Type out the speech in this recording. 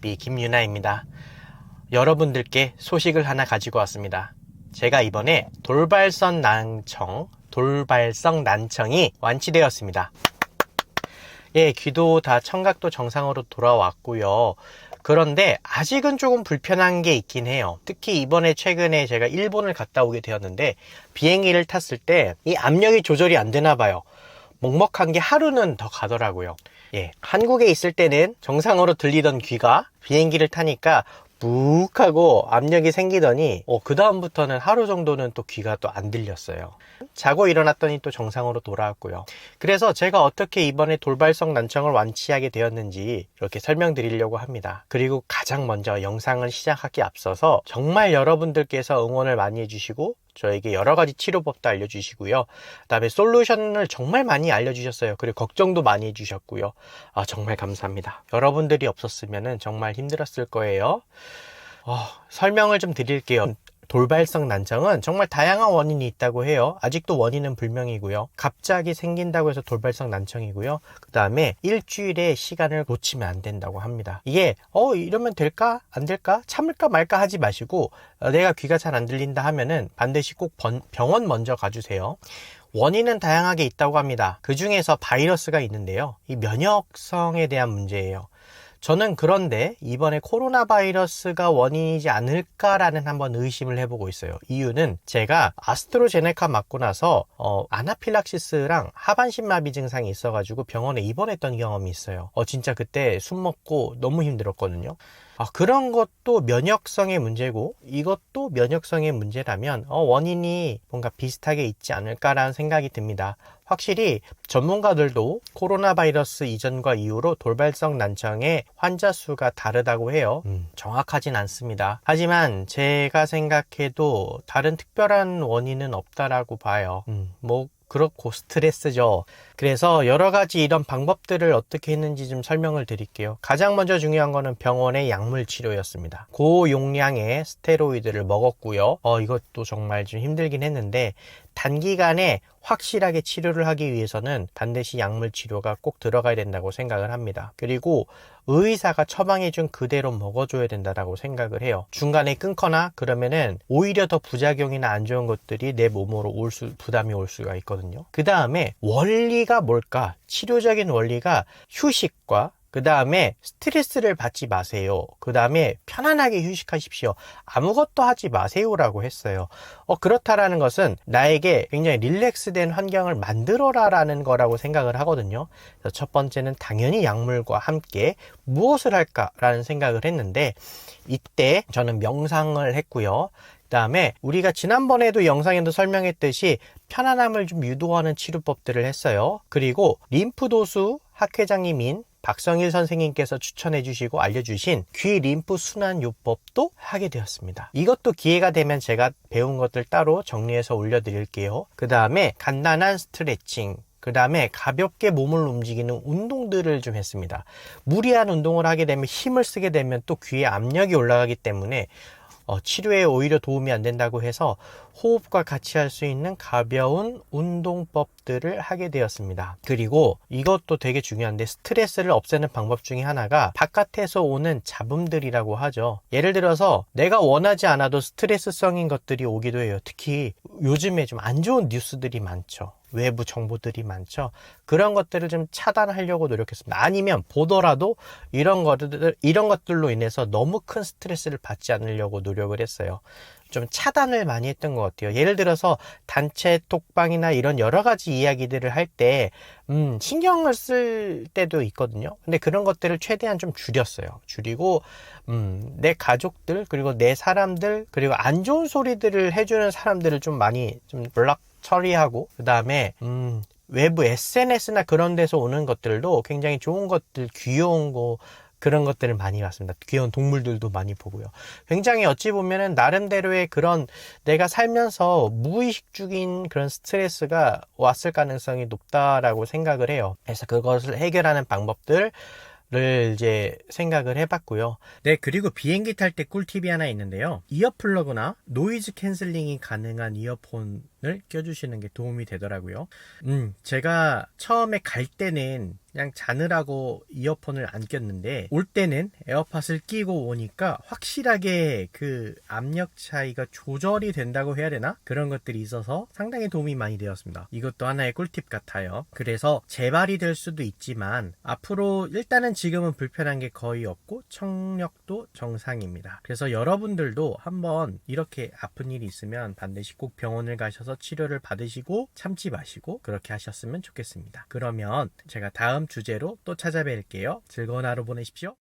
김유나입니다. 여러분들께 소식을 하나 가지고 왔습니다. 제가 이번에 돌발성 난청이 완치되었습니다. 예, 귀도 다 청각도 정상으로 돌아왔고요. 그런데 아직은 조금 불편한 게 있긴 해요. 특히 이번에 최근에 제가 일본을 갔다 오게 되었는데 비행기를 탔을 때 이 압력이 조절이 안 되나 봐요. 먹먹한 게 하루는 더 가더라고요. 예, 한국에 있을 때는 정상으로 들리던 귀가 비행기를 타니까 묵하고 압력이 생기더니 그 다음부터는 하루 정도는 또 귀가 또 안 들렸어요. 자고 일어났더니 또 정상으로 돌아왔고요. 그래서 제가 어떻게 이번에 돌발성 난청을 완치하게 되었는지 이렇게 설명드리려고 합니다. 그리고 가장 먼저 영상을 시작하기 앞서서 정말 여러분들께서 응원을 많이 해주시고 저에게 여러 가지 치료법도 알려주시고요. 그다음에 솔루션을 정말 많이 알려주셨어요. 그리고 걱정도 많이 해주셨고요. 정말 감사합니다. 여러분들이 없었으면 정말 힘들었을 거예요. 설명을 좀 드릴게요. 돌발성 난청은 정말 다양한 원인이 있다고 해요. 아직도 원인은 불명이고요. 갑자기 생긴다고 해서 돌발성 난청이고요. 그 다음에 일주일의 시간을 놓치면 안 된다고 합니다. 이게 이러면 될까? 안 될까? 참을까 말까 하지 마시고 내가 귀가 잘 안 들린다 하면은 반드시 꼭 병원 먼저 가주세요. 원인은 다양하게 있다고 합니다. 그 중에서 바이러스가 있는데요. 이 면역성에 대한 문제예요. 저는 그런데 이번에 코로나 바이러스가 원인이지 않을까라는 한번 의심을 해보고 있어요. 이유는 제가 아스트로제네카 맞고 나서 아나필락시스랑 하반신마비 증상이 있어가지고 병원에 입원했던 경험이 있어요. 진짜 그때 숨 먹고 너무 힘들었거든요. 그런 것도 면역성의 문제고 이것도 면역성의 문제라면 원인이 뭔가 비슷하게 있지 않을까라는 생각이 듭니다. 확실히 전문가들도 코로나 바이러스 이전과 이후로 돌발성 난청의 환자 수가 다르다고 해요. 정확하진 않습니다. 하지만 제가 생각해도 다른 특별한 원인은 없다라고 봐요. 그렇고 스트레스죠. 그래서 여러 가지 이런 방법들을 어떻게 했는지 좀 설명을 드릴게요. 가장 먼저 중요한 거는 병원의 약물 치료였습니다. 고용량의 스테로이드를 먹었고요. 이것도 정말 좀 힘들긴 했는데 단기간에 확실하게 치료를 하기 위해서는 반드시 약물 치료가 꼭 들어가야 된다고 생각을 합니다. 그리고 의사가 처방해준 그대로 먹어줘야 된다고 생각을 해요. 중간에 끊거나 그러면은 오히려 더 부작용이나 안 좋은 것들이 내 몸으로 부담이 올 수가 있거든요. 그 다음에 원리가 뭘까? 치료적인 원리가 휴식과 그 다음에 스트레스를 받지 마세요. 그 다음에 편안하게 휴식하십시오. 아무것도 하지 마세요라고 했어요. 그렇다라는 것은 나에게 굉장히 릴렉스된 환경을 만들어라라는 거라고 생각을 하거든요. 그래서 첫 번째는 당연히 약물과 함께 무엇을 할까라는 생각을 했는데 이때 저는 명상을 했고요. 그 다음에 우리가 지난번에도 영상에도 설명했듯이 편안함을 좀 유도하는 치료법들을 했어요. 그리고 림프도수 학회장님인 박성일 선생님께서 추천해 주시고 알려주신 귀 림프 순환 요법도 하게 되었습니다. 이것도 기회가 되면 제가 배운 것들 따로 정리해서 올려드릴게요. 그 다음에 간단한 스트레칭, 그 다음에 가볍게 몸을 움직이는 운동들을 좀 했습니다. 무리한 운동을 하게 되면 힘을 쓰게 되면 또 귀에 압력이 올라가기 때문에 치료에 오히려 도움이 안 된다고 해서 호흡과 같이 할 수 있는 가벼운 운동법들을 하게 되었습니다. 그리고 이것도 되게 중요한데 스트레스를 없애는 방법 중에 하나가 바깥에서 오는 잡음들이라고 하죠. 예를 들어서 내가 원하지 않아도 스트레스성인 것들이 오기도 해요. 특히 요즘에 좀 안 좋은 뉴스들이 많죠. 외부 정보들이 많죠. 그런 것들을 좀 차단하려고 노력했습니다. 아니면 보더라도 이런 것들로 인해서 너무 큰 스트레스를 받지 않으려고 노력을 했어요. 좀 차단을 많이 했던 것 같아요. 예를 들어서 단체 톡방이나 이런 여러 가지 이야기들을 할 때 신경을 쓸 때도 있거든요. 근데 그런 것들을 최대한 좀 줄였어요. 줄이고 내 가족들 그리고 내 사람들 그리고 안 좋은 소리들을 해주는 사람들을 좀 많이 좀 블락 처리하고 그 다음에 외부 SNS나 그런 데서 오는 것들도 굉장히 좋은 것들, 귀여운 거 그런 것들을 많이 봤습니다. 귀여운 동물들도 많이 보고요. 굉장히 어찌 보면은 나름대로의 그런 내가 살면서 무의식 중인 그런 스트레스가 왔을 가능성이 높다라고 생각을 해요. 그래서 그것을 해결하는 방법들 를 이제 생각을 해봤고요. 네, 그리고 비행기 탈 때 꿀팁이 하나 있는데요. 이어플러그나 노이즈 캔슬링이 가능한 이어폰 껴주시는 게 도움이 되더라고요. 제가 처음에 갈 때는 그냥 자느라고 이어폰을 안 꼈는데 올 때는 에어팟을 끼고 오니까 확실하게 그 압력 차이가 조절이 된다고 해야 되나? 그런 것들이 있어서 상당히 도움이 많이 되었습니다. 이것도 하나의 꿀팁 같아요. 그래서 재발이 될 수도 있지만 앞으로 일단은 지금은 불편한 게 거의 없고 청력도 정상입니다. 그래서 여러분들도 한번 이렇게 아픈 일이 있으면 반드시 꼭 병원을 가셔서 치료를 받으시고 참지 마시고 그렇게 하셨으면 좋겠습니다. 그러면 제가 다음 주제로 또 찾아뵐게요. 즐거운 하루 보내십시오.